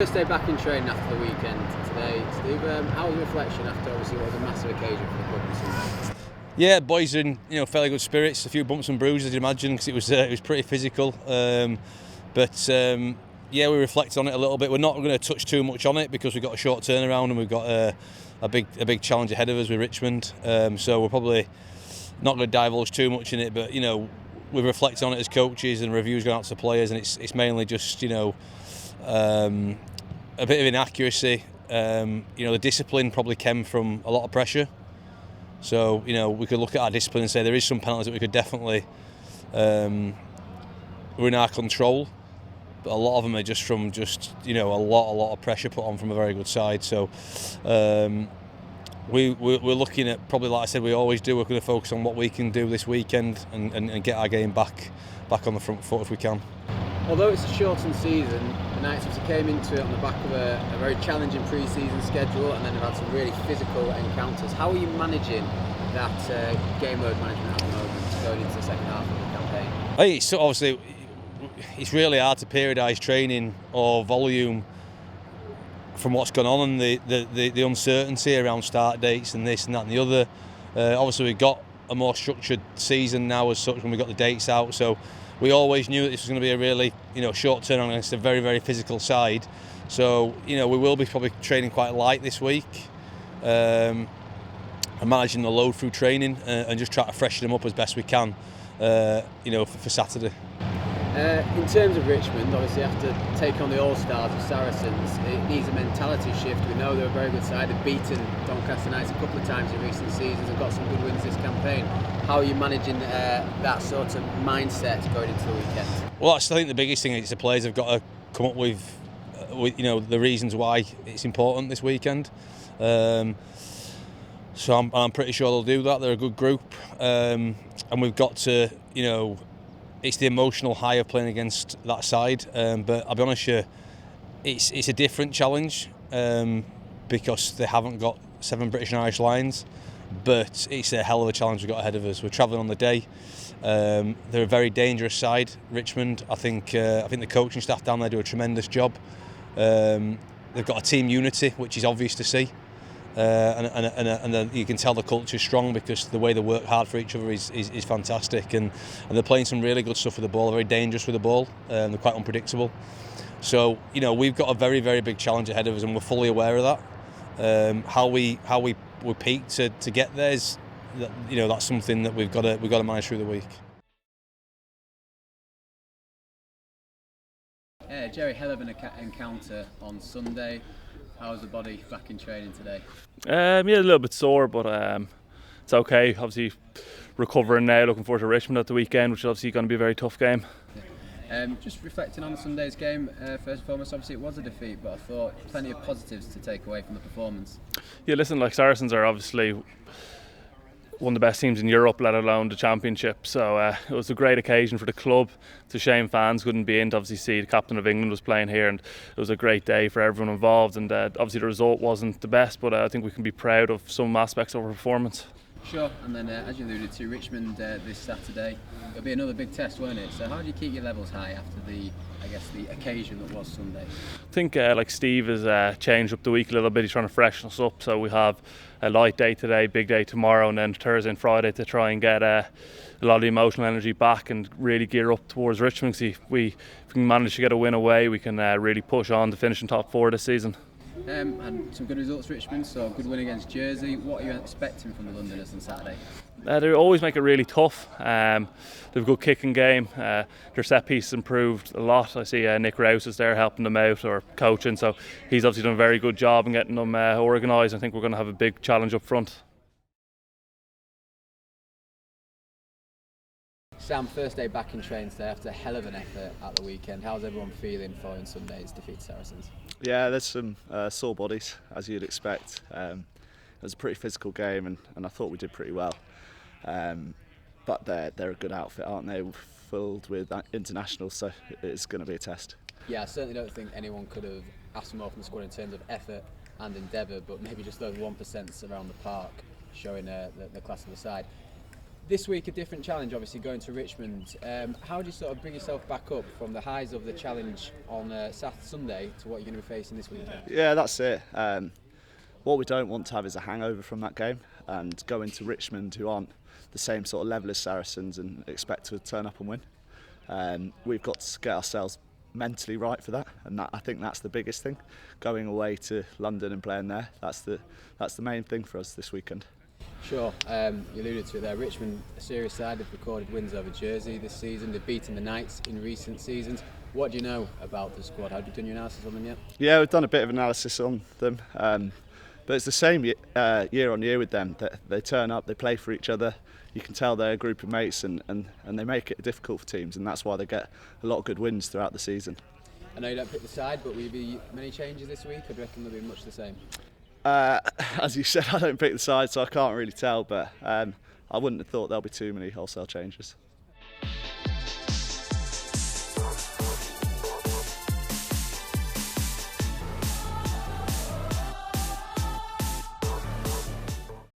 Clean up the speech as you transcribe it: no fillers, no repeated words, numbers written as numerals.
First day back in training after the weekend today, Steve. How was the reflection after obviously what was a massive occasion for the club on Sunday? Yeah, boys are in fairly good spirits. A few bumps and bruises, I'd imagine, because it was pretty physical. Yeah, we reflect on it a little bit. We're not going to touch too much on it because we've got a short turnaround and we've got a big challenge ahead of us with Richmond. So we're probably not going to divulge too much in it. But we reflect on it as coaches and reviews going out to the players, and it's mainly just a bit of inaccuracy. The discipline probably came from a lot of pressure. So we could look at our discipline and say there is some penalties that we could definitely were in our control. But a lot of them are just from a lot of pressure put on from a very good side. So we're looking at, probably like I said we always do, we're going to focus on what we can do this weekend and get our game back on the front foot if we can. Although it's a shortened season, the Knights obviously came into it on the back of a very challenging pre-season schedule, and then have had some really physical encounters. How are you managing that game load management at the moment going into the second half of the campaign? So obviously it's really hard to periodise training or volume from what's gone on and the uncertainty around start dates and this and that and the other. Obviously we've got a more structured season now as such when we got the dates out, so we always knew that this was going to be a really short turnaround against a very, very physical side. So we will be probably training quite light this week and managing the load through training and just try to freshen them up as best we can for Saturday. In terms of Richmond, obviously after take on the All-Stars of Saracens, it needs a mentality shift. We know they're a very good side. They've beaten Doncaster Knights a couple of times in recent seasons and got some good wins this campaign. How are you managing that sort of mindset going into the weekend? Well, I think the biggest thing is the players have got to come up with the reasons why it's important this weekend. So I'm pretty sure they'll do that. They're a good group, and we've got to it's the emotional high of playing against that side. But I'll be honest with you, it's a different challenge because they haven't got 7 British and Irish lines. But it's a hell of a challenge we've got ahead of us. We're travelling on the day. They're a very dangerous side, Richmond. I think the coaching staff down there do a tremendous job. They've got a team unity, which is obvious to see. And you can tell the culture is strong because the way they work hard for each other is fantastic, and they're playing some really good stuff with the ball. They're very dangerous with the ball, they're quite unpredictable. So we've got a very, very big challenge ahead of us, and we're fully aware of that. How we peak to get there is that's something that we've got to manage through the week. Jerry, hell of an encounter on Sunday. How's the body back in training today? Yeah, a little bit sore, but it's okay. Obviously recovering now, looking forward to Richmond at the weekend, which is obviously going to be a very tough game. Just reflecting on Sunday's game, first and foremost, obviously it was a defeat, but I thought plenty of positives to take away from the performance. Yeah, listen, Saracens are obviously one of the best teams in Europe, let alone the Championship. So it was a great occasion for the club. It's a shame fans couldn't be in to obviously see the captain of England was playing here, and it was a great day for everyone involved. And obviously the result wasn't the best, but I think we can be proud of some aspects of our performance. Sure, and then as you alluded to, Richmond this Saturday, it'll be another big test, won't it? So how do you keep your levels high after the occasion that was Sunday? I think Steve has changed up the week a little bit. He's trying to freshen us up, so we have a light day today, big day tomorrow, and then Thursday and Friday to try and get a lot of the emotional energy back and really gear up towards Richmond. See if we can manage to get a win away, we can really push on to finish in top 4 this season. And some good results for Richmond, so a good win against Jersey. What are you expecting from the Londoners on Saturday? They always make it really tough. They have a good kicking game. Their set piece improved a lot. I see Nick Rouse is there helping them out or coaching, so he's obviously done a very good job in getting them organised. I think we're going to have a big challenge up front. Sam, first day back in training today after a hell of an effort at the weekend. How's everyone feeling following Sunday's defeat to Saracens? Yeah, there's some sore bodies, as you'd expect. It was a pretty physical game, and I thought we did pretty well. But they're a good outfit, aren't they? Filled with internationals, so it's going to be a test. Yeah, I certainly don't think anyone could have asked for more from the squad in terms of effort and endeavour, but maybe just those 1% around the park showing the class of the side. This week a different challenge, obviously going to Richmond. How do you sort of bring yourself back up from the highs of the challenge on Sunday to what you're going to be facing this weekend? Yeah, that's it. What we don't want to have is a hangover from that game, and go into Richmond, who aren't the same sort of level as Saracens, and expect to turn up and win. We've got to get ourselves mentally right for that, and I think that's the biggest thing. Going away to London and playing there, that's the main thing for us this weekend. Sure, you alluded to it there. Richmond, a serious side, have recorded wins over Jersey this season. They've beaten the Knights in recent seasons. What do you know about the squad? Have you done your analysis on them yet? Yeah, we've done a bit of analysis on them, but it's the same year on year with them. They turn up, they play for each other. You can tell they're a group of mates, and they make it difficult for teams, and that's why they get a lot of good wins throughout the season. I know you don't pick the side, but will you be many changes this week? I reckon they'll be much the same. As you said, I don't pick the side, so I can't really tell, but I wouldn't have thought there'll be too many wholesale changes.